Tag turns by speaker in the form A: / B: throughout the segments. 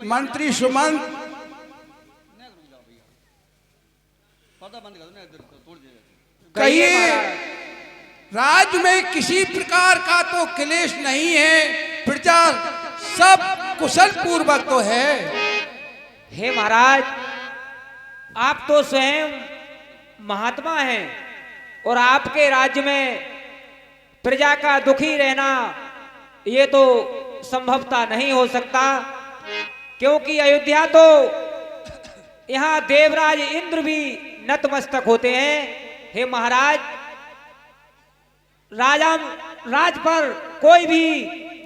A: मंत्री सुमंत कहिए, राज्य में किसी प्रकार का तो क्लेश नहीं है, प्रजा सब कुशल पूर्वक तो है।
B: हे महाराज, आप तो स्वयं महात्मा हैं और आपके राज्य में प्रजा का दुखी रहना ये तो संभवता नहीं हो सकता, क्योंकि अयोध्या तो यहाँ देवराज इंद्र भी नतमस्तक होते हैं। हे महाराज, राज पर कोई भी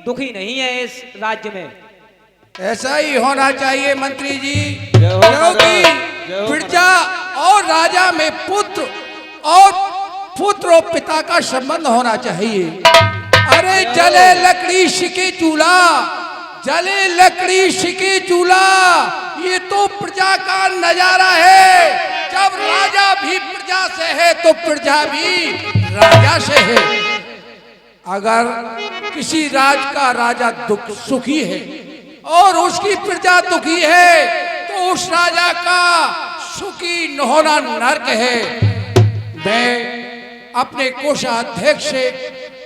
B: दुखी नहीं है इस राज्य में।
A: ऐसा ही होना चाहिए मंत्री जी, क्योंकि प्रजा और राजा में पुत्र और पिता का संबंध होना चाहिए। अरे जले लकड़ी शिके चूल्हा, जले लकड़ी शिके चूल्हा, ये तो प्रजा का नजारा है। जब राजा भी प्रजा से है तो प्रजा भी राजा से है। अगर किसी राज का राजा सुखी है और उसकी प्रजा दुखी है तो उस राजा का सुखी न होना नरक है। मैं अपने कोषाध्यक्ष से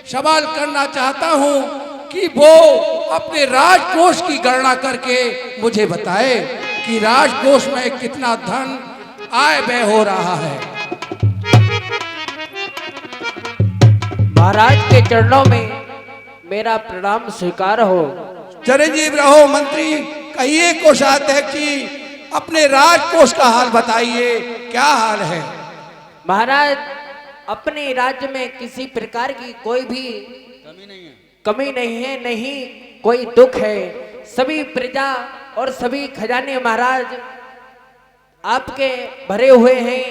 A: सवाल करना चाहता हूं कि वो अपने राजकोष की गणना करके मुझे बताए कि राजकोष में कितना धन आय व्यय हो रहा है।
C: महाराज के चरणों में मेरा प्रणाम स्वीकार हो।
A: चिरंजीव रहो मंत्री। कहिए कोषाध्यक्ष जी, अपने राजकोष का हाल बताइए, क्या हाल है?
C: महाराज, अपने राज्य में किसी प्रकार की कोई भी कमी नहीं है, नहीं कोई दुख है। सभी प्रजा और सभी खजाने महाराज आपके भरे हुए हैं,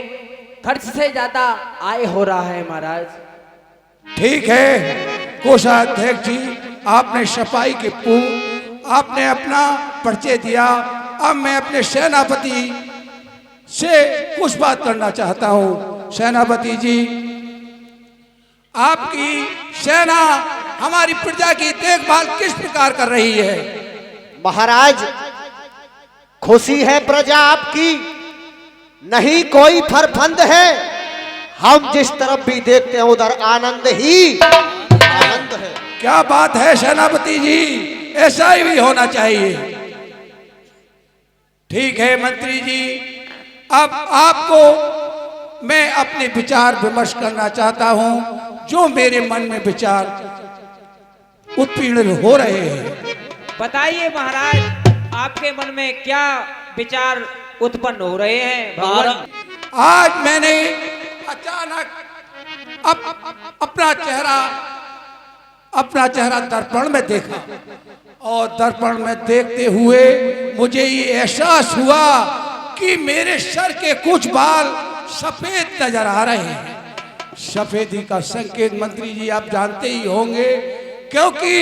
C: खर्च से ज्यादा आय हो रहा है महाराज।
A: ठीक है कोषाध्यक्ष जी, आपने सफाई के आपने अपना परिचय दिया। अब मैं अपने सेनापति से कुछ बात करना चाहता हूं। सेनापति जी, आपकी सेना हमारी प्रजा की देखभाल किस प्रकार कर रही है?
D: महाराज, खुशी है प्रजा आपकी, नहीं कोई फरफंद है। हम जिस तरफ भी देखते हैं उधर आनंद ही आनंद है।
A: क्या बात है सेनापति जी, ऐसा ही भी होना चाहिए। ठीक है मंत्री जी, अब आपको मैं अपने विचार विमर्श करना चाहता हूं। जो मेरे मन में विचार उत्पीड़न हो रहे हैं।
B: बताइए महाराज, आपके मन में क्या विचार उत्पन्न हो रहे हैं?
A: आज मैंने अचानक अपना चेहरा दर्पण में देखा और दर्पण में देखते हुए मुझे ये एहसास हुआ कि मेरे सर के कुछ बाल सफेद नजर आ रहे हैं। सफेदी का संकेत मंत्री जी आप जानते ही होंगे, क्योंकि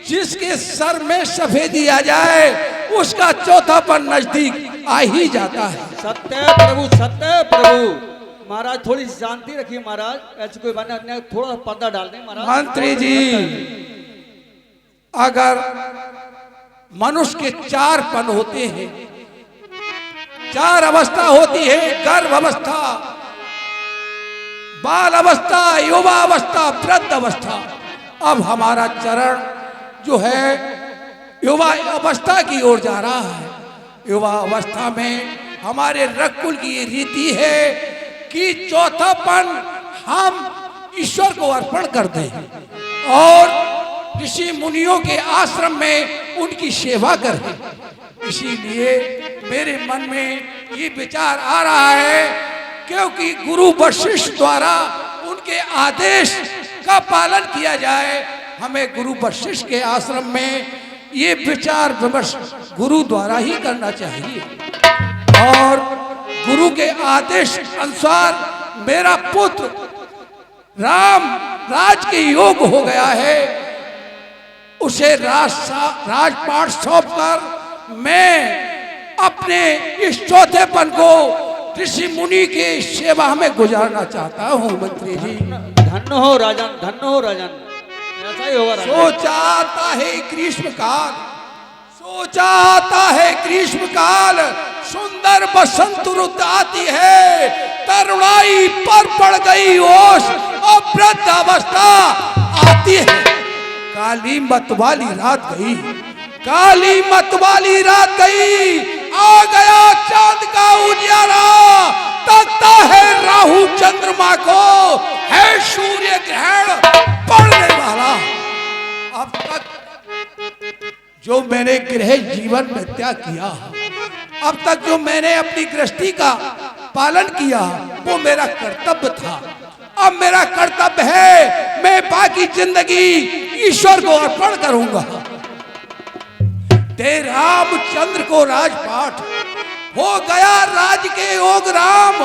A: जिसके सर में सफेदी आ जाए उसका चौथापन नजदीक आ ही जाता है।
E: सत्य प्रभु, सत्य प्रभु। महाराज थोड़ी शांति रखिए महाराज, ऐसे कोई बात नहीं, थोड़ा पर्दा डाल दें महाराज।
A: मंत्री जी, अगर मनुष्य के 4 पन होते हैं, 4 अवस्था होती है, गर्भ अवस्था, बाल अवस्था, युवा अवस्था, वृद्ध अवस्था। अब हमारा चरण जो है युवा अवस्था की ओर जा रहा है। युवा अवस्था में हमारे रकुल की ये रीति है कि चौथापन हम ईश्वर को अर्पण कर दें और ऋषि मुनियों के आश्रम में उनकी सेवा करें। इसीलिए मेरे मन में ये विचार आ रहा है, क्योंकि गुरु वशिष्ठ द्वारा उनके आदेश का पालन किया जाए। हमें गुरु वशिष्ठ के आश्रम में ये विचार विमर्श गुरु द्वारा ही करना चाहिए और गुरु के आदेश अनुसार मेरा पुत्र राम राज के योग हो गया है। उसे राजपाट सौंपकर मैं अपने इस चौथेपन को ऋषि मुनि के सेवा में गुजारना चाहता हूँ। मंत्री जी,
E: धन्य हो राजन, धन्य हो राजन, ऐसा ही होगा।
A: सो चाहता है ग्रीष्म काल, सो सोचा आता है ग्रीष्म काल, सुंदर बसंत रुत आती है, तरुणाई पर पड़ गई ओस और वृद्ध अवस्था आती है। काली मत वाली रात गई, काली मत वाली रात गई, आ गया चांद का उजियारा, तकता है राहु चंद्रमा को, है सूर्य ग्रहण पड़ने वाला। अब तक जो मैंने गृह जीवन में त्याग किया, अब तक जो मैंने अपनी गृहस्थी का पालन किया, वो मेरा कर्तव्य था। अब मेरा कर्तव्य है, मैं बाकी जिंदगी ईश्वर को अर्पण करूंगा। ते रामचंद्र को राजपाट हो गया, राज के योग राम,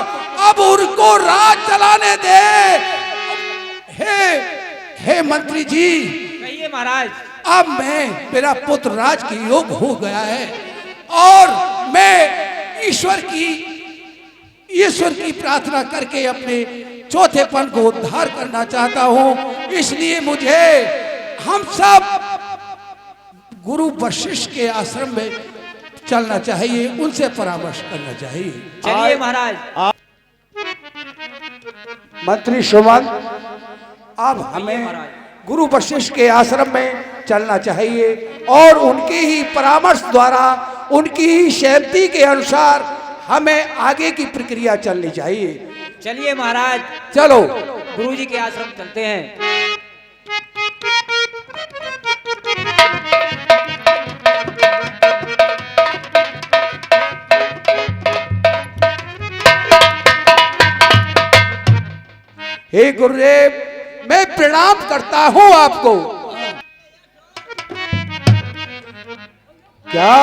A: अब उनको राज चलाने दे। हे मंत्री जी,
B: कहिए महाराज।
A: अब मेरा पुत्र राज के योग हो गया है और मैं ईश्वर की प्रार्थना करके अपने चौथेपन को उद्धार करना चाहता हूं। इसलिए मुझे हम सब गुरु वशिष्ठ के आश्रम में चलना चाहिए, उनसे परामर्श करना चाहिए।
B: चलिए महाराज।
A: मंत्री सुमंत, अब हमें गुरु वशिष्ठ के आश्रम में चलना चाहिए और उनके ही परामर्श द्वारा, उनकी ही सहमति के अनुसार हमें आगे की प्रक्रिया चलनी चाहिए।
B: चलिए महाराज,
A: चलो
B: गुरुजी के आश्रम चलते हैं।
A: हे गुरुदेव, मैं प्रणाम करता हूं आपको। क्या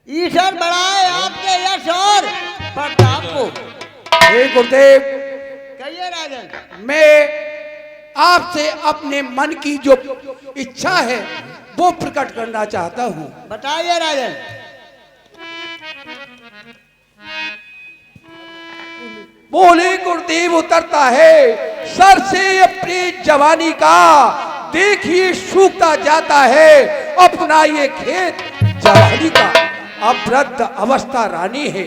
E: ईश्वर बढ़ाए आपके यश और प्रताप को।
A: हे गुरुदेव,
E: कहिए राजन।
A: मैं आपसे अपने मन की जो इच्छा है वो प्रकट करना चाहता हूं।
E: बताइए राजन।
A: बोले गुरुदेव उतरता है सर से अपनी जवानी का, देखिए सूखता जाता है अपना ये खेत जवानी का। अब वृद्ध अवस्था रानी है,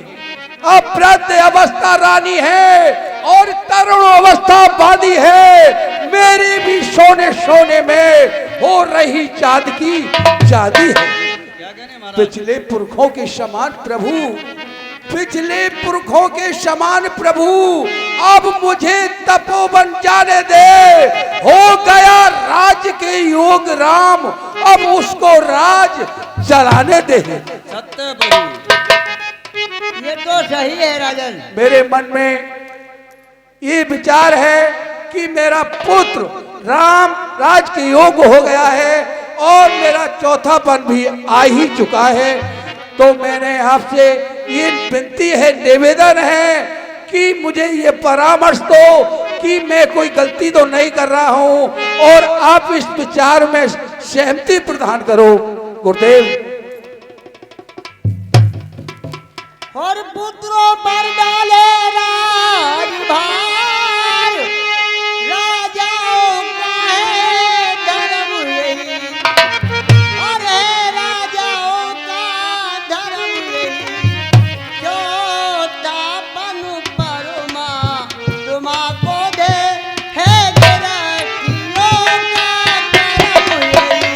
A: अब वृद्ध अवस्था रानी है और तरुण अवस्था बादी है। मेरी भी सोने सोने में हो रही चांद की चांदी है। पिछले पुरखों के समान प्रभु, पिछले पुरखों के समान प्रभु, अब मुझे तपोवन जाने दे। हो गया राज के योग राम, अब उसको राज चलाने दे।
E: सत्य प्रभु, ये तो सही है राजन।
A: मेरे मन में ये विचार है कि मेरा पुत्र राम राज के योग हो गया है और मेरा चौथापन भी आ ही चुका है। तो मैंने आपसे ये विनती है, निवेदन है कि मुझे ये परामर्श दो कि मैं कोई गलती तो नहीं कर रहा हूं और आप इस विचार में सहमति प्रदान करो गुरुदेव।
E: और पुत्रों पर डाले राजभार, राजाओं का है धर्म यही, अरे राजाओं का धर्म यही, जो तापन परमा तुमको दे, है गिरतियों का धर्म यही।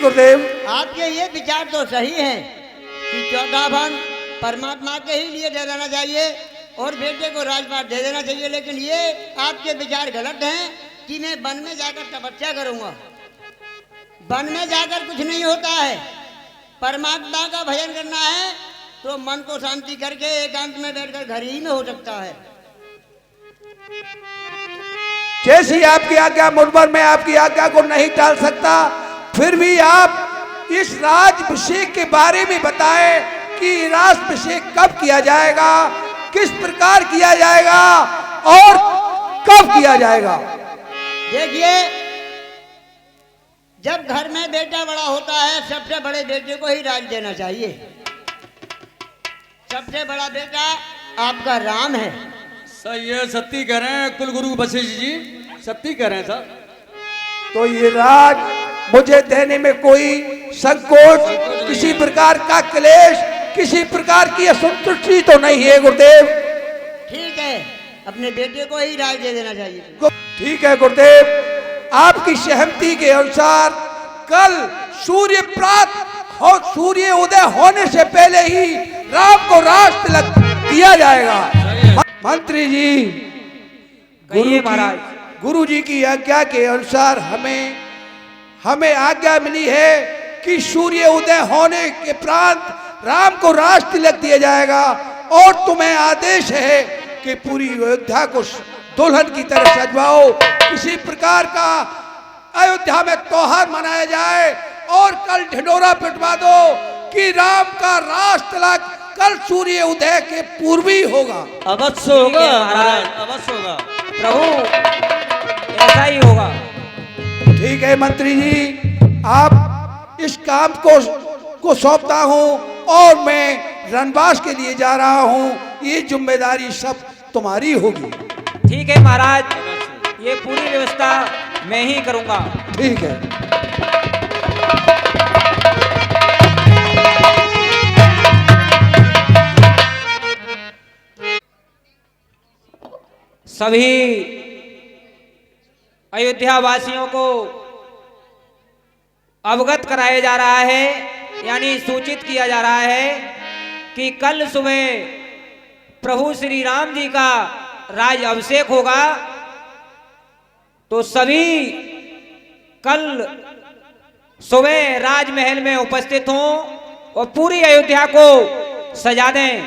A: गुरुदेव,
E: आपके ये विचार तो सही है कि चौथापन परमात्मा के ही लिए दे देना चाहिए और बेटे को राजपाट दे देना चाहिए, लेकिन ये आपके विचार गलत हैं कि मैं वन में जाकर तपस्या करूंगा। वन में जाकर कुछ नहीं होता है। परमात्मा का भजन करना है तो मन को शांति करके एकांत में बैठकर घर ही में हो सकता है।
A: जैसी आपकी आज्ञा, मुनवर मैं आपकी आज्ञा को नहीं टाल सकता, फिर भी आप इस राजाभिषेक के बारे में बताएं कि राजाभिषेक कब किया जाएगा, किस प्रकार किया जाएगा, और कब किया जाएगा?
E: देखिए, जब घर में बेटा बड़ा होता है सबसे बड़े बेटे को ही राज देना चाहिए। सबसे बड़ा बेटा आपका राम है।
F: सही है, सत्य कह रहे हैं कुलगुरु वशिष्ठ जी, सत्य कह रहे हैं सर।
A: तो ये राज मुझे देने में कोई संकोच, किसी प्रकार का क्लेश, किसी प्रकार की असंतुष्टि तो नहीं है गुरुदेव?
E: ठीक है, अपने बेटे को ही राज दे देना चाहिए।
A: ठीक है गुरुदेव, आपकी सहमति के अनुसार कल सूर्य सूर्य उदय होने से पहले ही राम को राज तिलक दिया जाएगा। मंत्री जी,
B: कहिए महाराज।
A: गुरु जी की आज्ञा के अनुसार हमें आज्ञा मिली है कि सूर्य उदय होने के उपरांत राम को राज तिलक दिया जाएगा और तुम्हें आदेश है कि पूरी अयोध्या को दुल्हन की तरह सजवाओ, किसी प्रकार का अयोध्या में त्योहार मनाया जाए और कल ढिंढोरा पिटवा दो कि राम का राज तिलक कल सूर्य उदय के पूर्व ही होगा।
F: अवश्य होगा
B: ठीक है महाराज।
F: महाराज, अवश्य होगा
B: प्रभु, ऐसा ही होगा।
A: ठीक है मंत्री जी, आप इस काम को सौंपता हूँ और मैं रणवास के लिए जा रहा हूँ। ये जिम्मेदारी सब तुम्हारी होगी।
B: ठीक है महाराज, ये पूरी व्यवस्था मैं ही करूंगा।
A: ठीक है।
B: सभी अयोध्या वासियों को अवगत कराया जा रहा है, यानी सूचित किया जा रहा है कि कल सुबह प्रभु श्री राम जी का राज अभिषेक होगा। तो सभी कल सुबह राजमहल में उपस्थित हों और पूरी अयोध्या को सजा दें,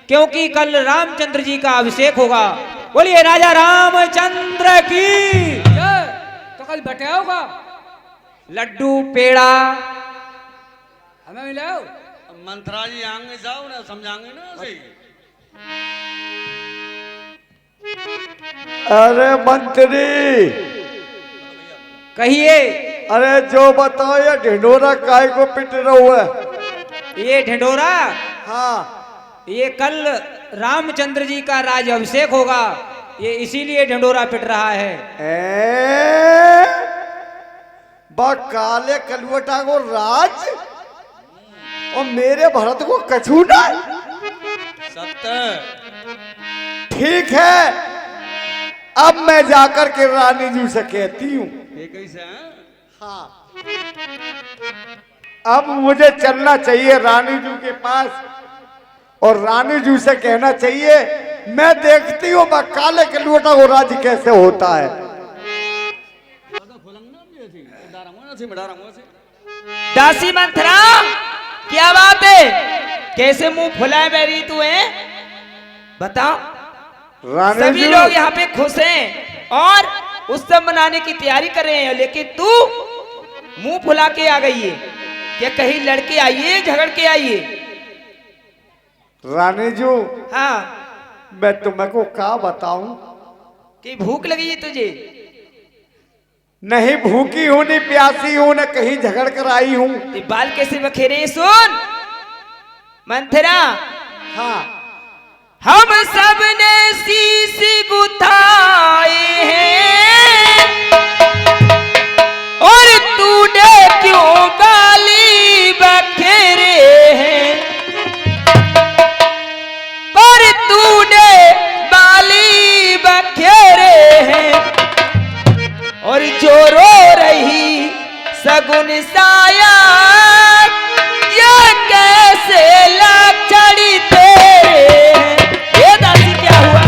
B: क्योंकि कल रामचंद्र जी का अभिषेक होगा। बोलिए राजा रामचंद्र की।
C: तो कल बटाया होगा,
B: लड्डू पेड़ा
C: हमें मिलाओ।
F: मंत्रा जी आएंगे, जाओ ना, समझाएंगे ना सही।
G: अरे मंत्री,
B: कहिए।
G: अरे जो बताओ, ये ढिंढोरा काय को पिट रहा है?
B: ये ढिंढोरा,
G: हाँ,
B: ये कल रामचंद्र जी का राज अभिषेक होगा, ये इसीलिए ढिंढोरा पिट रहा है।
G: बा काले कलवटा को राज और मेरे भरत को कछूना।
F: सत्य।
G: ठीक है, अब मैं जाकर के रानी जी से कहती हूँ।
F: ये कैसे हैं?
G: हाँ, अब मुझे चलना चाहिए रानी जी के पास और रानी जी से कहना चाहिए, मैं देखती हूँ बा काले कलवटा को राज कैसे होता है।
C: दासी मंथरा, क्या बात है? कैसे मुंह फुलाए बैठी तू है? बताओ।
G: रानी
C: सभी
G: जी,
C: लोग यहाँ पे खुश हैं और उत्सव मनाने की तैयारी कर रहे हैं, लेकिन तू मुंह फुला के आ गई है। क्या कहीं लड़के आइए, झगड़ के आइए?
G: रानी जी,
C: हाँ,
G: मैं तुमको क्या बताऊं?
C: कि भूख लगी है तुझे?
G: नहीं भूखी हूं, नहीं प्यासी हूं, न कहीं झगड़ कर आई हूं।
C: ये बाल कैसे बखेरे हैं? सुन मंथरा,
G: हाँ,
C: हम सब ने शीश गुथाए हैं और तूने क्यों बाली बखेरे हैं? पर तूने बाली बखेरे हैं और जो रो रही सगुन साया, ये कैसे लक्षणी तेरे हैं? ये दासी क्या हुआ?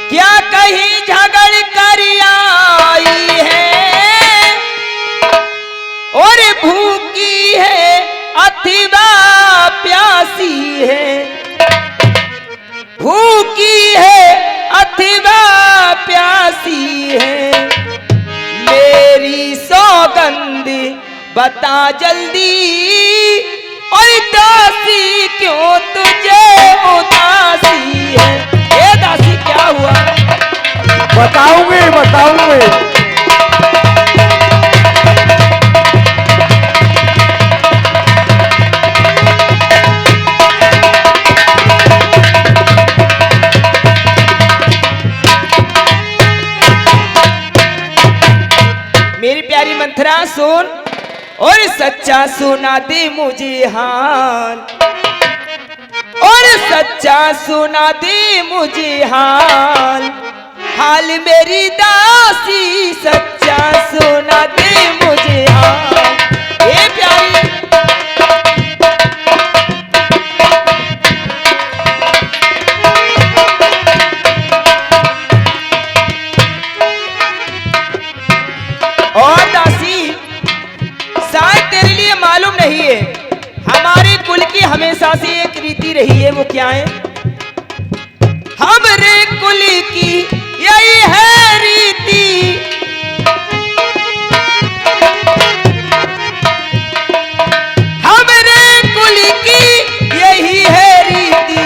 C: क्या कहीं झगड़ कर बता जल्दी और दासी क्यों तुझे उदासी है। ये दासी क्या हुआ?
G: बताऊंगी बताऊंगी।
C: मेरी प्यारी मंथरा सुन और सच्चा सुना दे मुझे हाल, और सच्चा सुना दे मुझे हाल, हाल मेरी दासी सच्चा सुना दे मुझे हाल। ये प्यारी और दासी, शायद तेरे लिए मालूम नहीं है, हमारे कुल की हमेशा से एक रीति रही है। वो क्या है? हमरे कुल की यही है रीति, हमरे कुल की यही है रीति,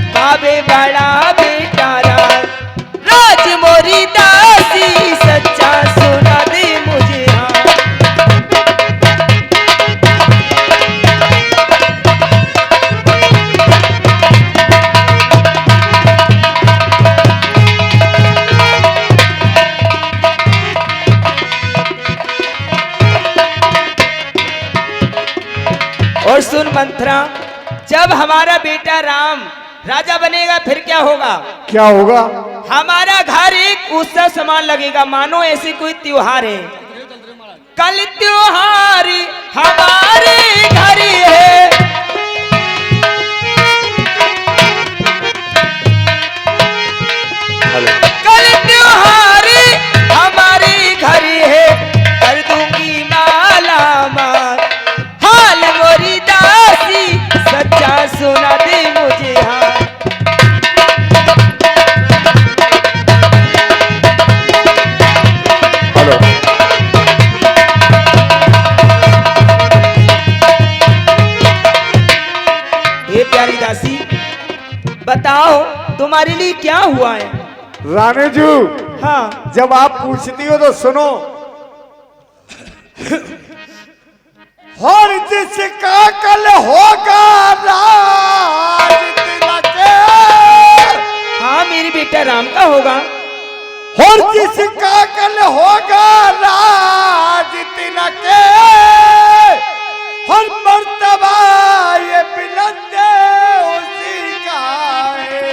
C: बाबे बड़ा बेटा राज मोरी दासी सच्चा सुना दे मुझे हाँ। और सुन मंथरा, जब हमारा बेटा राम राजा बनेगा फिर क्या होगा?
G: क्या होगा?
C: हमारा घर एक उत्सव समान लगेगा, मानो ऐसे कोई त्योहार है। कल त्योहार हमारे घर है, कल त्योहार हमारे घर है, कर दूंगी माला माल, हाल मोरी दासी सच्चा सुना दे मुझे हाँ।
G: हेलो।
C: हे प्यारी दासी, बताओ तुम्हारे लिए क्या हुआ है?
G: रानी जी,
C: हाँ
G: जब आप पूछती हो तो सुनो। और जिसका कल होगा राज तिलके,
C: हाँ मेरे बेटा राम का होगा।
G: और जिसका कल होगा राज तिलके, हर मर्तबा ये बुलंदे उसी का है,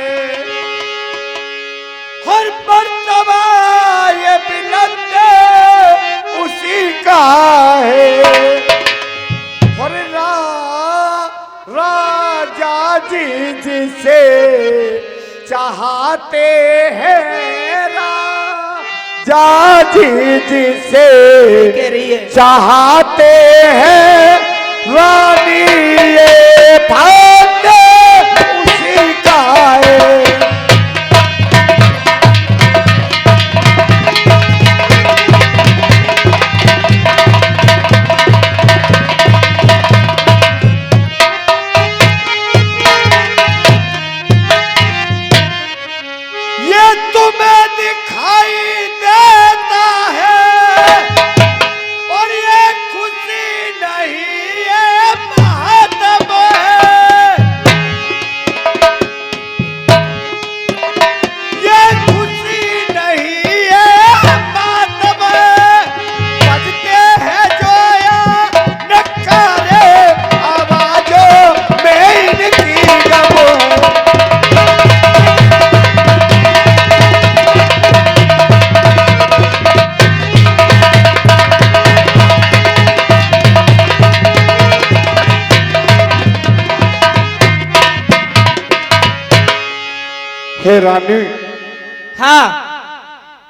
G: हर मर्तबा ये बुलंदे उसी का है। और राजा जी जिसे चाहते हैं, राजा जी जिसे
C: कह रही है
G: चाहते हैं, रानी ये फांदे उसी का है। ये तुम्हें दिखाई देता है और ये खुशी नहीं है, मातम है, ये खुशी नहीं है, मातम है, बजते हैं जो या नकारे आवाजों में इनकी गम है। हे रानी,
C: हाँ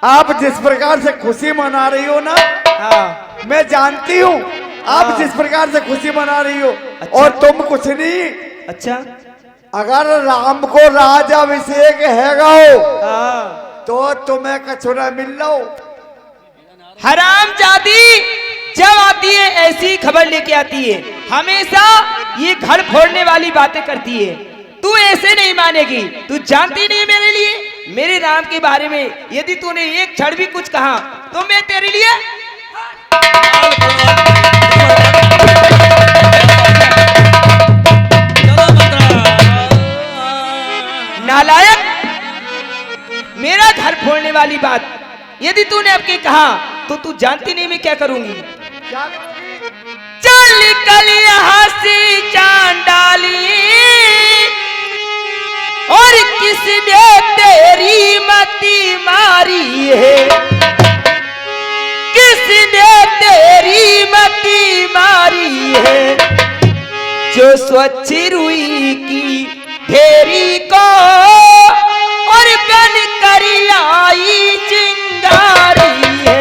G: आप जिस प्रकार से खुशी मना रही हो ना,
C: हाँ
G: मैं जानती हूँ आप
C: हाँ।
G: जिस प्रकार से खुशी मना रही हो।
C: अच्छा।
G: और तुम कुछ नहीं,
C: अच्छा
G: अगर राम को राजाभिषेक हैगा हो
C: हाँ
G: तो तुम्हें कछुरा मिल लो।
C: हराम जादी,
B: जब आती है ऐसी खबर लेके आती है, हमेशा ये घर फोड़ने वाली बातें करती है। तू ऐसे नहीं मानेगी, तू जानती नहीं मेरे लिए, मेरे नाम के बारे में यदि तूने एक क्षण भी कुछ कहा तो मैं तेरे लिए नालायक। मेरा घर फोड़ने वाली बात यदि तूने अब के कहा तो तू जानती नहीं मैं क्या करूंगी। चल कल यहाँ से चांडाली, और किसने तेरी मती मारी है, किसने तेरी मती मारी है, जो स्वच्छ रुई की ढेरी को और बन कर आई चिंगारी है।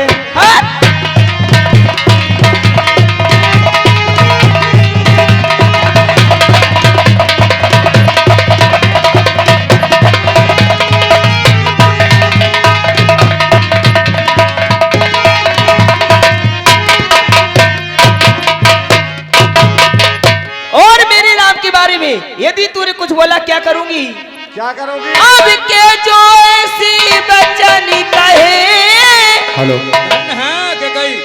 B: और मेरे नाम के बारे में यदि तूने कुछ बोला क्या करूंगी?
G: क्या करोगी?
B: अब के जो ऐसी बचन कहे,
G: हेलो,
F: हाँ क्या कही?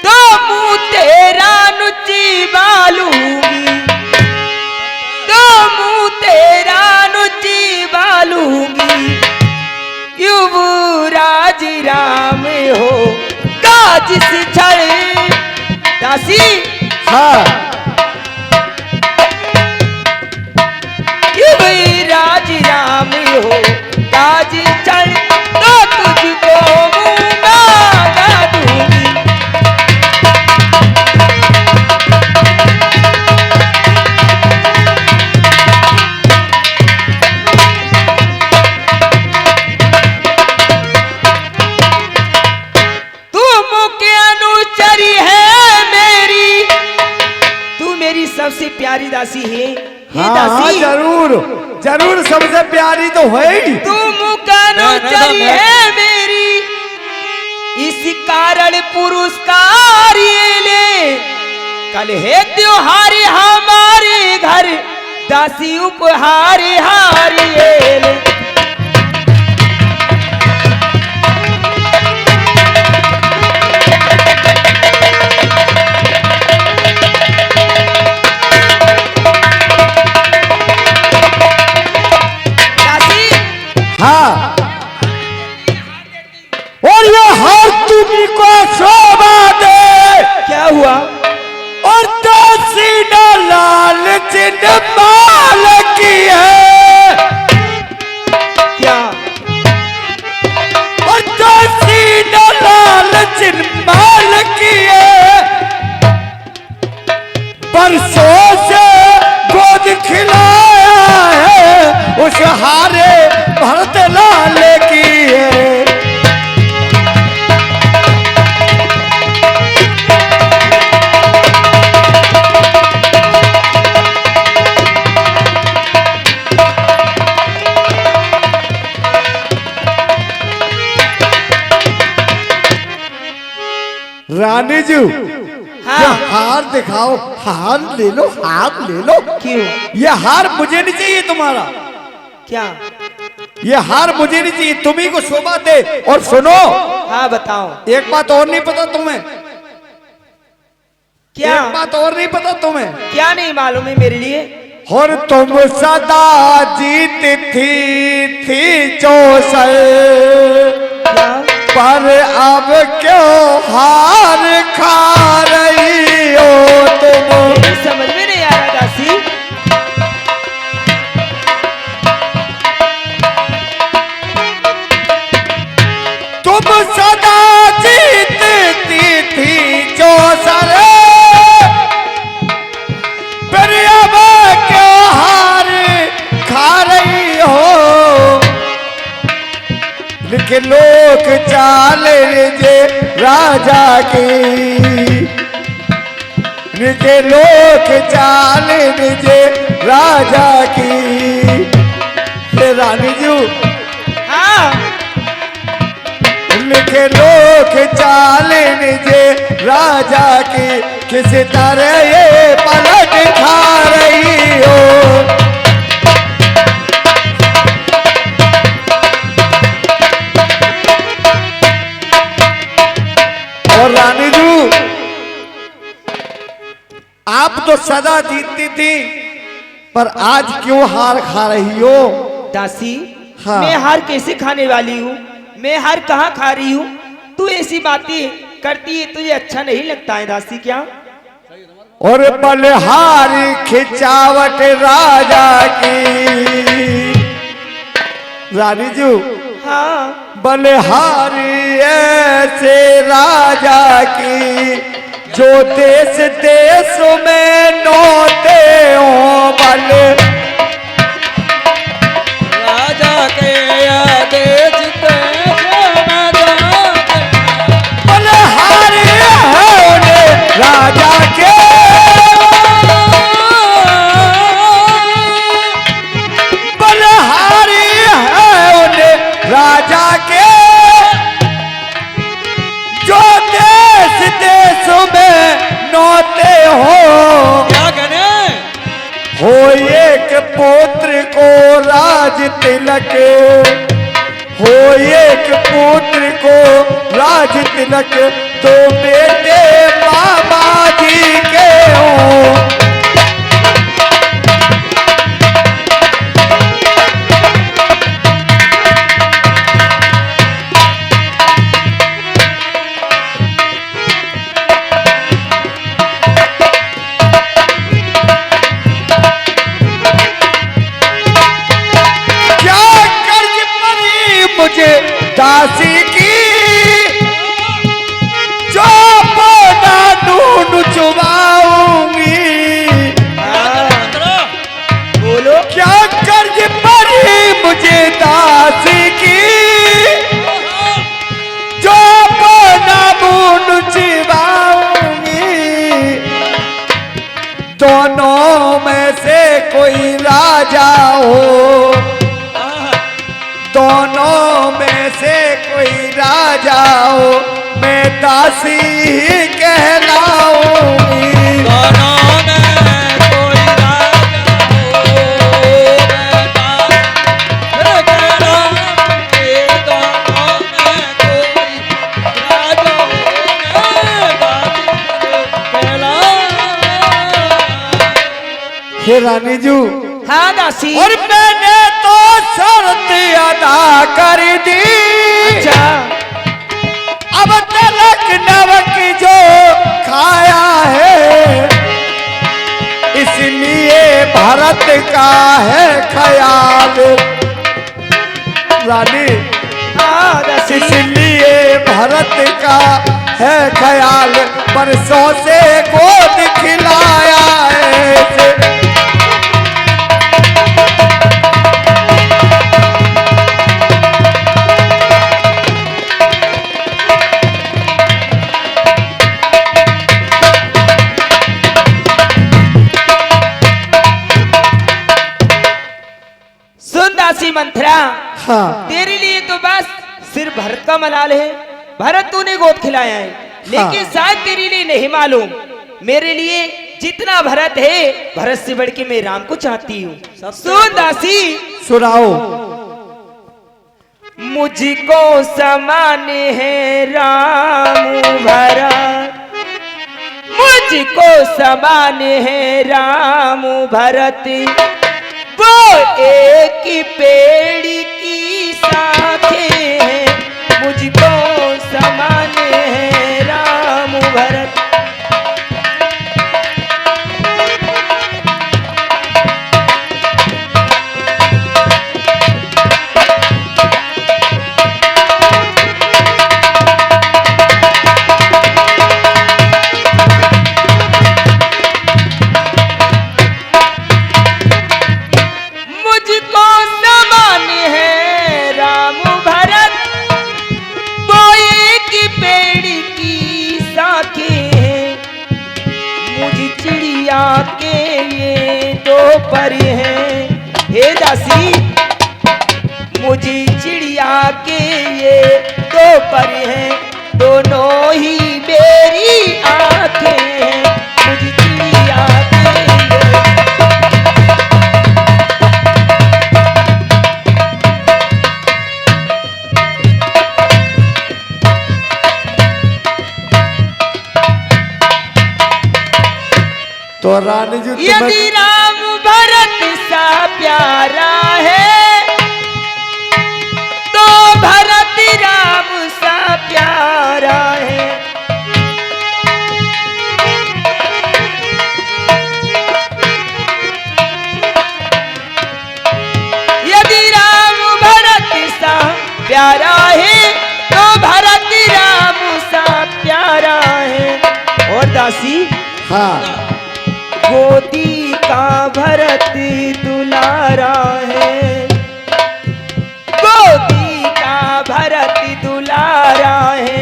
B: तो मुंह तेरा नुची बालूंगी, तो मुंह तेरा नुची बालूंगी। युवराज राम हो काज से छड़ दासी।
G: हाँ
B: युवराज राम हो काज चढ़ तो तुझको मुँह मांगा दूंगी। तू मुख्य अनुचरी है मेरी, तू मेरी सबसे प्यारी दासी है।
G: हाँ, हाँ जरूर जरूर, सबसे प्यारी तो है ही।
B: तू मुकानुचरी है मेरी, इस कारण पुरस्कार ये ले। कल है त्योहार हमारे घर, दासी उपहार हार ये ले।
G: हाँ, और ये हार तुम्ही को शोभा दे।
B: क्या हुआ?
G: और दासी ने लाल चिन्ह माल की है।
B: क्या?
G: और दासी ने लाल चिन्ह माल की है। बरसों से गोद खिलाया है, उस हारे भरत लाल की है। रानी जी,
B: हाँ।
G: ये हार दिखाओ, हार ले लो, हार ले लो।
B: क्यों?
G: ये हार मुझे नहीं चाहिए तुम्हारा,
B: क्या?
G: ये हार मुझे नहीं चाहिए, तुम्ही को शोभा दे। और सुनो,
B: हाँ बताओ।
G: एक बात और नहीं पता तुम्हें?
B: क्या?
G: एक बात और नहीं पता तुम्हें?
B: क्या नहीं मालूम है मेरे लिए?
G: और तुम सदा जीतती थी चौसर,
B: क्या?
G: पर अब क्यों हार खा रही हो तुम?
B: समझ में नहीं आ रहा दासी।
G: तुम सदा जीतती थी जो सर, पर अब क्यों हार खा रही हो? लेकिन लोक चाल जे राजा की, के लोक चाल जे राजा की। ये रानी जी,
B: हाँ
G: लिखे लोक चालन जे राजा की किस तरह ये पलट खा रही हो। और रानी जी आप तो सदा जीतती थी, पर आज क्यों हार खा रही हो?
B: दासी,
G: हाँ।
B: मैं हार कैसे खाने वाली हूँ? मैं हार कहाँ खा रही हूँ? तू ऐसी बातें करती है, तुझे अच्छा नहीं लगता है दासी क्या?
G: और बलहारी खिंचावट राजा की रानी जी,
B: हाँ
G: बलहारी ऐसे राजा की जो देश देश में नौते हो।
F: राजा के आदेश पे
G: बलहारी है राजा के, बलहारी है राजा के जो देश देश में नौते हो।
F: क्या कहने?
G: हो एक पुत्र को राज तिलक, हो एक पुत्र को राज तिलक, तो बेटे बाबा जी के हो। दासी की जो पोना नून चुबाऊंगी,
B: बोलो
G: क्या कर्ज पड़ी मुझे दासी की जो पोना नून चुबाऊंगी। दोनों में से कोई राजा हो, दोनों में से कोई राजा हो, मैं दासी ही कहलाऊंगी।
F: दोनों में कोई राजा हो, मैं दासी कहलाऊंगी। दोनों में कोई राजा हो, मैं दासी कहलाऊंगी।
G: हे रानी जी,
B: हाँ दासी।
G: और मैंने तो शर्त अदा कर दी।
B: अच्छा,
G: अब तलक नमक जो खाया है, इसलिए भरत का है ख्याल। रानी,
B: हाँ दासी।
G: इसलिए भरत का है ख्याल, बरसों से गोद खिलाया है।
B: मंथरा,
G: हाँ।
B: तेरे लिए तो बस सिर्फ भरत का मलाल है। भरत तूने गोद खिलाया है, लेकिन शायद तेरे लिए नहीं मालूम, मेरे लिए जितना भरत है, भरत से बढ़ के मैं राम को चाहती हूँ। सुन दासी,
G: सुनाओ।
B: मुझको समान है राम भरत, मुझको समान है राम भरत, वो एक ही पेड़ की शाखें हैं, मुझको समान है राम भरत। मुझको समान है राम भरत, वो एक पेड़ की शाखें हैं, मुझे चिड़िया के ये दो पर हैं। हे दासी, मुझे चिड़िया के ये दो
C: जो पर है दोनों ही मेरी आंखें हैं मुझकी आंखें ये।
G: तो रानी जी तुम्हें
C: यदि राम भरत सा प्यारा है तो भरत राम सा प्यारा है। यदि राम भरत सा प्यारा है तो भरत राम सा प्यारा है। और दासी
G: हाँ
C: गोदी का भरत दुलारा है गोदी का भरत दुलारा है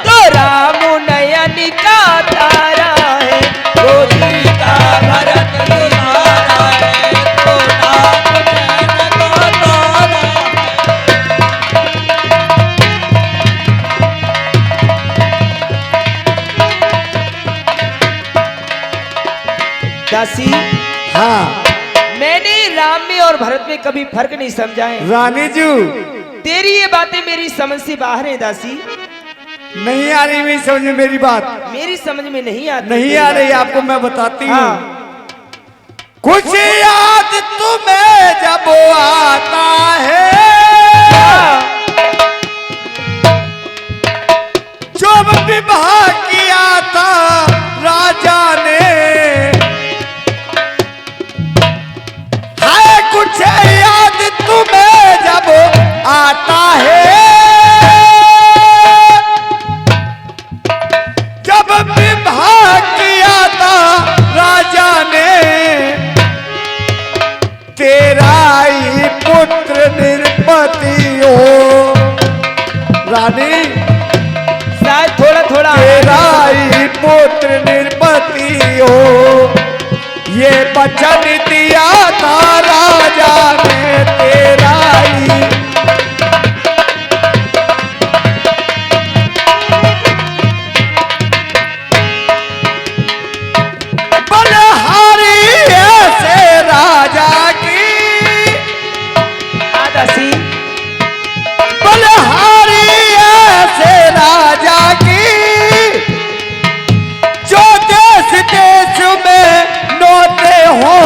C: तो राम नयन का तारा है गोदी का भरत दुलारा है तो राम नयन का तारा दासी
G: हाँ
C: मैंने राम में और भरत में कभी फर्क नहीं समझा है।
G: रानी जी
C: तेरी ये बातें मेरी समझ से बाहर है दासी।
G: नहीं आ रही मेरी समझ में मेरी बात
C: मेरी समझ में नहीं आती
G: नहीं आ रही आपको मैं बताती हूँ।
C: हाँ।
G: कुछ याद तुम्हें जब आता है जब विवाह किया था राजा ने है कुछ याद तुम्हें जब आता है जब विवाह किया था राजा ने तेरा ही पुत्र निरपति हो रानी
C: शायद थोड़ा थोड़ा
G: तेरा ही पुत्र निरपति हो ये वचन दिया था राजा ने तेरा ही बलहारी ऐसे राजा की
C: दासी
G: बलहारी ऐसे राजा की जो देश देश में नोते हो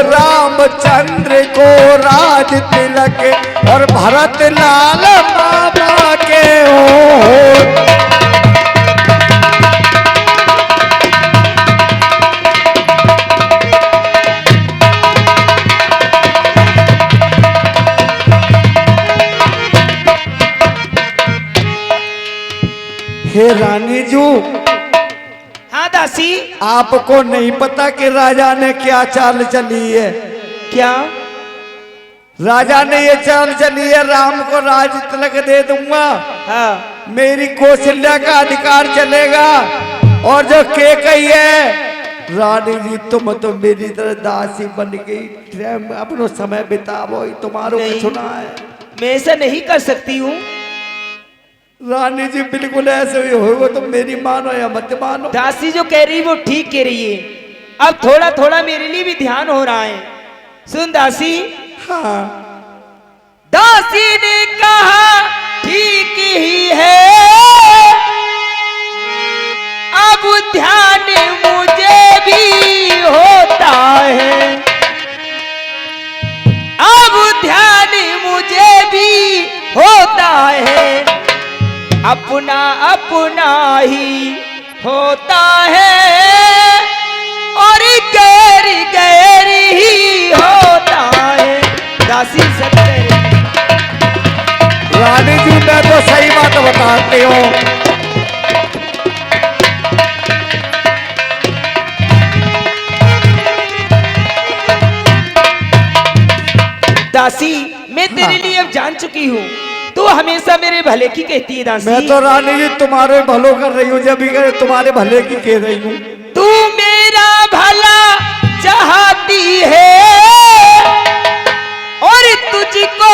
G: रामचंद्र को राज तिलक और भरत लाल बाबा के हो हे रानी जू
C: हाँ दासी
G: आपको नहीं पता कि राजा ने क्या चाल चली है
C: क्या
G: राजा ने ये चाल चली है राम को राज तिलक दे दूंगा
C: हाँ
G: मेरी कौशल्या का अधिकार चलेगा और जो के कही है रानी जी तुम तो मेरी तरह दासी बन गई अपनो समय बितावो तुम्हारो
C: नहीं।
G: सुना है
C: मैं ऐसा नहीं कर सकती हूँ
G: रानी जी बिल्कुल ऐसे ही हो तो मेरी मानो या मत मानो
C: दासी जो कह रही वो ठीक कह रही है। अब थोड़ा थोड़ा मेरे लिए भी ध्यान हो रहा है। सुन दासी
G: हाँ
C: दासी ने कहा ठीक ही है अब ध्यान मुझे भी होता है अब ध्यान मुझे भी होता है अपना अपना ही होता है और गैर गैर ही होता है। दासी सत्य
G: रानी जी मैं तो सही बात बताती हूँ
C: दासी मैं तेरे लिए अब जान चुकी हूँ तू हमेशा मेरे भले की कहती है दासी।
G: मैं तो रानी जी तुम्हारे भलो कर रही हूँ जब भी तुम्हारे भले की कह रही हूँ
C: तू मेरा भला चाहती है और तुझको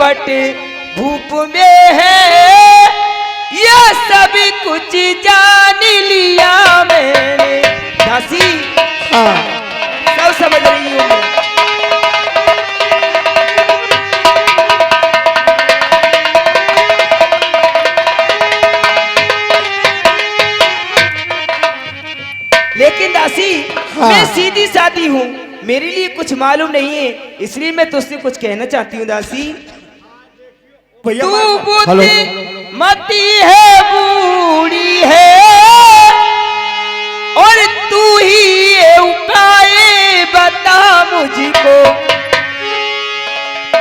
C: कपट भूप में है, यह सब कुछ जान लिया मैंने। दासी
G: हाँ
C: सब समझ रही हूँ मैं। लेकिन दासी
G: हाँ।
C: मैं सीधी सादी हूँ, मेरे लिए कुछ मालूम नहीं है, इसलिए मैं तुझसे कुछ कहना चाहती हूँ दासी।
G: भैया
C: तू
G: हेलो
C: बुद्धि मती है, बूढ़ी है, और तू ही ये उपाय बता मुझको,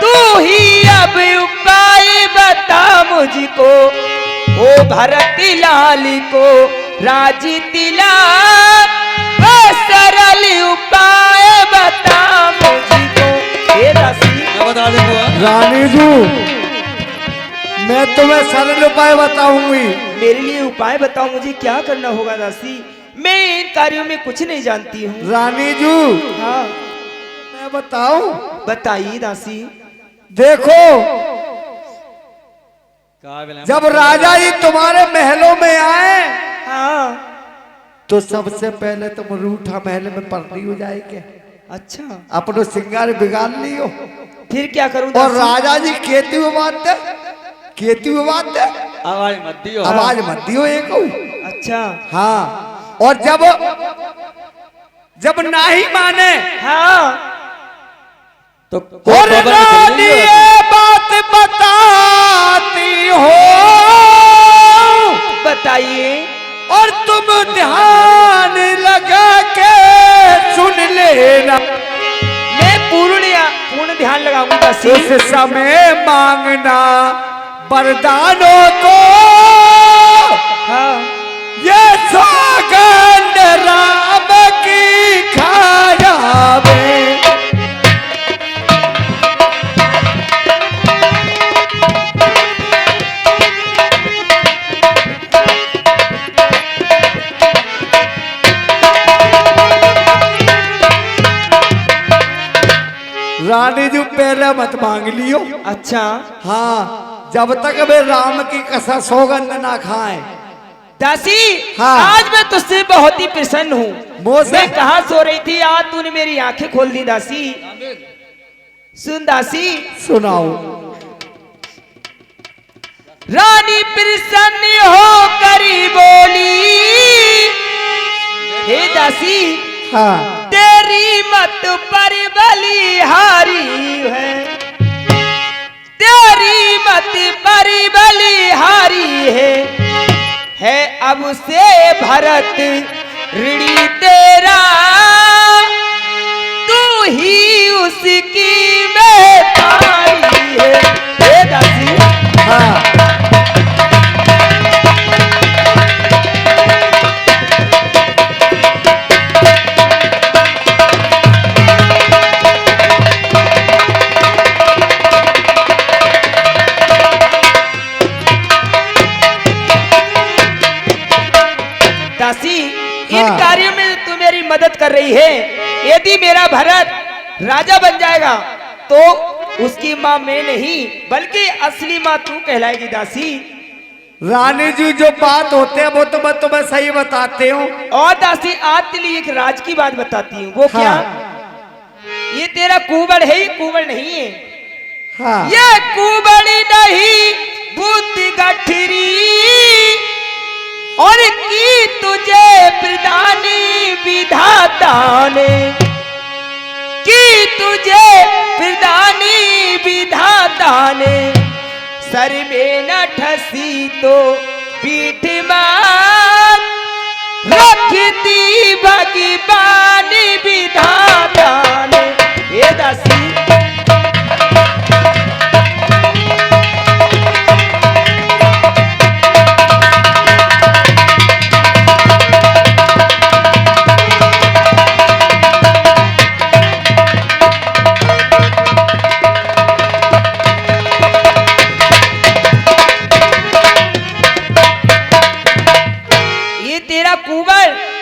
C: तू ही अब उपाय बता मुझको। ओ भरत लाल को राज दिला, ओ सरल उपाय बता मुझको। हे दासी
F: मैं बता दूंगा।
G: रानी जी, मैं तुम्हें सरल उपाय बताऊंगी।
C: मेरे लिए उपाय बताओ, मुझे क्या करना होगा दासी? मैं इन कार्यों में कुछ नहीं जानती हूँ।
G: रानी जी
C: हाँ
G: मैं बताऊं?
C: बताइए दासी।
G: देखो
F: कहा बोला?
G: जब राजा जी तुम्हारे महलों में आए
C: हाँ
G: तो सबसे पहले तुम रूठा महल में पड़नी हो जाएगी,
C: अच्छा,
G: अपनो श्रृंगार बिगाड़ लियो।
C: फिर क्या करूं
G: और
C: दासी?
G: राजा जी केती हुए बात है, केती हुए बात है,
F: आवाज मत दियो।
G: आवाज मत दियो एक।
C: अच्छा
G: हाँ और जब नहीं माने
C: हाँ
F: तो
G: और
F: खबर निकल
G: रानी
F: रही है।
G: ये बात बताती हो,
C: बताइए।
G: और तुम ध्यान लगा के सुन लेना।
C: मैं पूर्ण ध्यान लगाऊंगा दासी।
G: उस समय मांगना वरदानों को,
C: हाँ
G: ये सौगंध राम की खाया में। रानी जी पहले मत मांग लियो।
C: अच्छा
G: हाँ जब तक वे राम की कसम सौगंध ना खाए।
C: दासी
G: हाँ।
C: आज मैं तुझसे बहुत ही प्रसन्न हूँ।
G: मोसे-
C: मैं कहाँ सो रही थी, आज तूने मेरी आंखें खोल दी दासी। सुन दासी,
G: सुनाओ।
C: रानी प्रसन्न हो करी बोली, हे दासी
G: हाँ
C: तेरी मत पर बलिहारी है, तेरी मत पर बलिहारी है अब से भरत ऋणी तेरा, तू ही उसकी महतारी है। हे दासी
G: हाँ
C: दासी इन
G: हाँ।
C: कार्यों में तू मेरी मदद कर रही है। यदि मेरा भरत राजा बन जाएगा तो उसकी माँ मैं नहीं बल्कि असली माँ तू कहलाएगी दासी।
G: रानी जी जो बात होते हैं वो तो मैं तुम्हें सही बताते हूँ।
C: और दासी आज तेरे लिए एक राज की बात बताती हूँ। वो क्या? ये तेरा कुंवड़ है, ये कुंवड़ नहीं है।
G: हाँ
C: ये कुंवड़ी नहीं बुद्धि गठरी, और की तुझे प्रदानी विधाता ने, की तुझे प्रदानी विधाता ने, सर में न ठसी तो पीठ मार रखती भगवान विधाता ने। हे दासी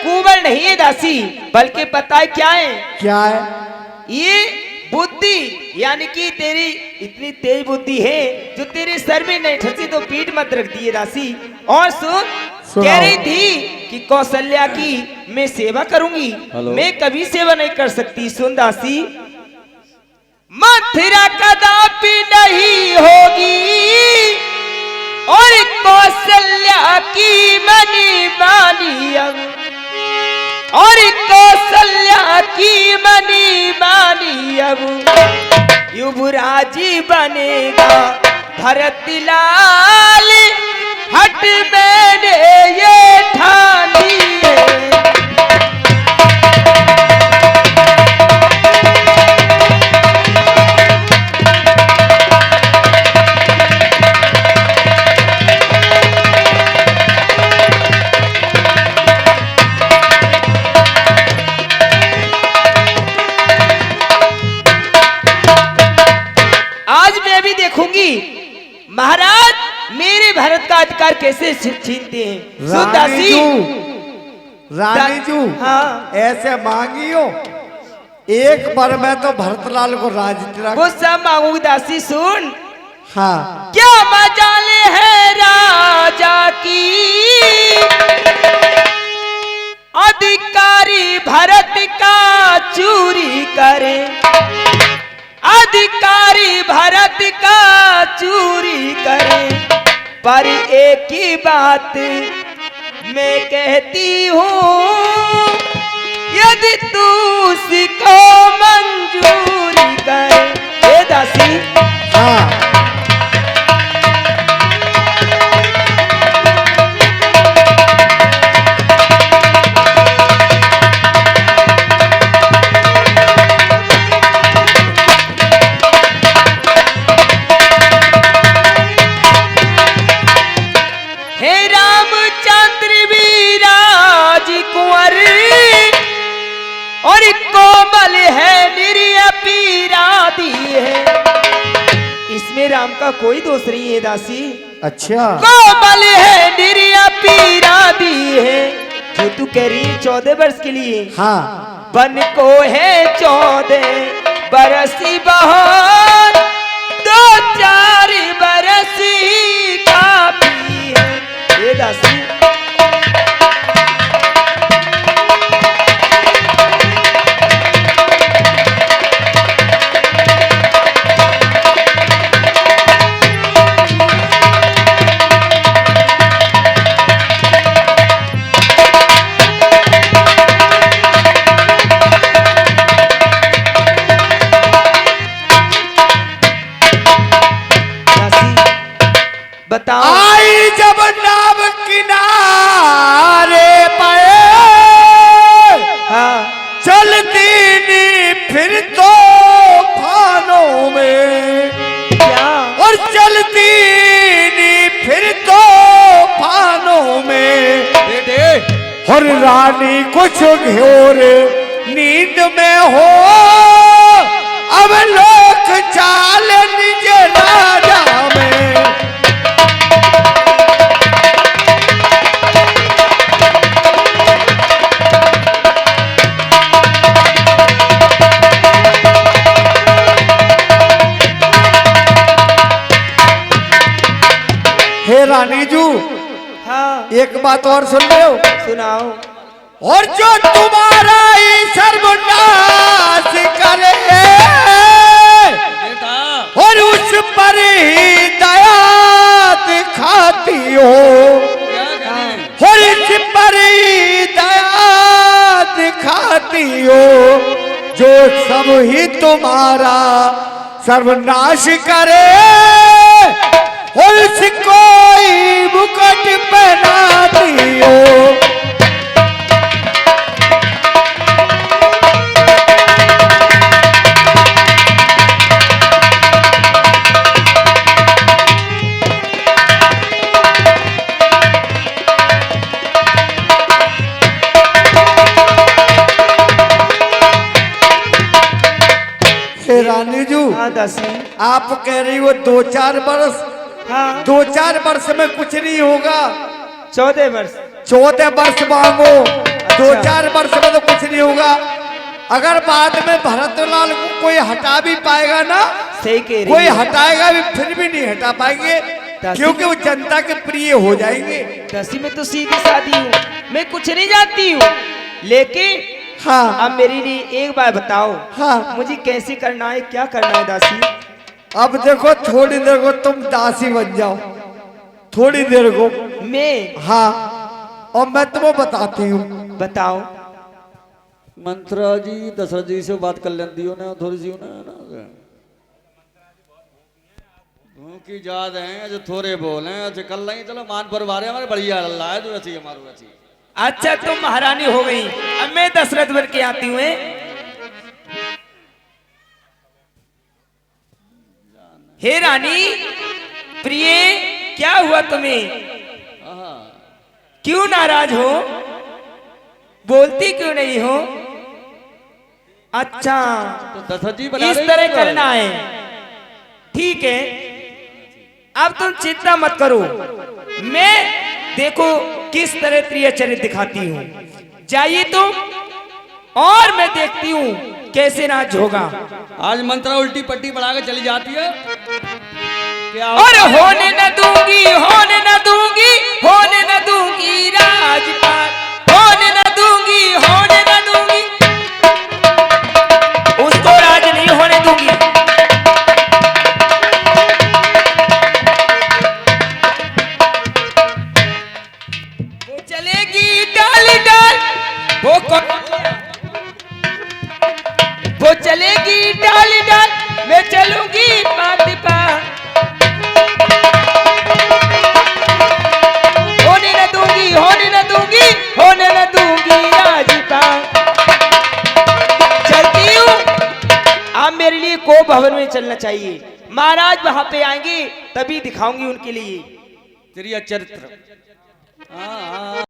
C: कुंवड़ नहीं है दासी, बल्कि पता है क्या है?
G: क्या है?
C: ये बुद्ध
B: बुद्धि यानी कि तेरी इतनी तेज बुद्धि है जो तेरे सर में नहीं ठसी तो पीठ मत रख दिए दासी। और सुन, कह रही थी कि कौशल्या की मैं सेवा करूंगी, मैं कभी सेवा नहीं कर सकती। सुन दासी, मथुरा कदापि नहीं होगी और कौशल्या की मनी मानी अब, और कौशल्या की मनी मानी अब युवराजी बनेगा भरत लाल, हट मैंने ये ठानी है। देखूंगी महाराज मेरे भारत का अधिकार कैसे छीनते हैं।
G: रानी जू
B: हाँ
G: ऐसे मांगियो, एक बार मैं तो भरतलाल को राज
B: वो सब मांगूंगी दासी। सुन,
G: हाँ
B: क्या मजाले है राजा की, अधिकारी भरत का चोरी करे, अधिकारी भरत का चोरी करे, पर एक ही बात मैं कहती हूँ, यदि तू उसको मंजूरी करे। हे दासी,
G: हाँ
B: और कोमल है निरिय पीरा दी है, इसमें राम का कोई दोष नहीं है दासी।
G: अच्छा,
B: कोमल है निरिय पीरा दी है, जो तू कह रही है 14 वर्ष के लिए,
G: हाँ
B: बन को है 14 बरसी बहार, 2-4 बरस ही काफी है। ये दासी,
G: आई जब नाव किनारे पे,
B: हाँ
G: चलती नी फिर तो फानों में,
B: क्या,
G: और चलती नी फिर तो फानों में,
F: बेटे
G: और रानी कुछ घोर नींद में हो, अब लोक चाल निज राजा में। हे रानी जू,
B: हाँ
G: एक बात और सुन लो,
B: सुनाओ।
G: और जो तुम्हारा ही सर्वनाश करे,
F: बेटा
G: और उस पर ही दया दिखाती हो,
F: क्या करें?
G: और इस पर ही दया दिखाती हो, जो सब ही तुम्हारा सर्वनाश करे, और उसको ही मुकुट पहनाती हो। रानी जू,
B: हाँ दासी,
G: आप कह रही हो 2-4 वर्ष,
B: हाँ
G: 2-4 वर्ष में कुछ नहीं होगा,
B: 14 वर्ष,
G: 14 वर्ष मांगो, 2-4 वर्ष में तो कुछ नहीं होगा। अगर बाद में भरतलाल को कोई हटा भी पाएगा ना,
B: सही कह रही
G: कोई
B: है।
G: हटाएगा भी फिर भी नहीं हटा पाएंगे, क्योंकि वो जनता के प्रिय हो जाएंगे।
B: दसी में तो सीधी सादी हूँ, मैं कुछ नहीं जानती हूँ, लेकिन
G: हाँ
B: अब मेरे लिए एक बार बताओ,
G: हाँ
B: मुझे कैसे करना है, क्या करना है दासी?
G: अब देखो थोड़ी देर को तुम दासी बन जाओ, थोड़ी देर को।
B: मैं?
G: हाँ, और मैं तुम्हें बताती हूँ।
B: बताओ।
F: मंत्रा जी दशरथ जी से बात कर लेती हो ना थोड़ी सी ना की याद है जो थोड़े बोले जो कर लेंगे, चलो मान पर बारे हमारे बढ़िया अल्लाह है जो अच्छी हमारे अच्छी।
B: अच्छा तुम महारानी हो गई, अब मैं दशरथ बन के आती हूँ। हे रानी प्रिय, क्या हुआ तुम्हें? क्यों नाराज हो? बोलती क्यों नहीं हो? अच्छा
F: तो दशरथ जी बता
B: इस
F: रहे
B: तरह
F: हैं।
B: करना है, ठीक है। अब तुम चिंता मत करो, मैं देखो किस तरह प्रिय चरित्र दिखाती हूँ। जाइए तुम, और मैं देखती हूँ कैसे नाच होगा।
F: आज मंत्रा उल्टी पट्टी बढ़ा के चली जाती है क्या?
B: और होने न दूंगी, होने न दूंगी, होने न दूंगी राजपाट, होने न दूंगी, होने न दूंगी, उसको राज नहीं होने दूंगी। वो चलेगी डाल डाल, वो चलेगी डाल डाल, मैं चलूंगी पात पात, होने न दूंगी, होने न दूंगी, होने न दूंगी राजपाट। चलती हूँ, आप मेरे लिए को भवन में चलना चाहिए, महाराज वहां पे आएंगे तभी दिखाऊंगी उनके लिए
F: तेरी चरित्र। हाँ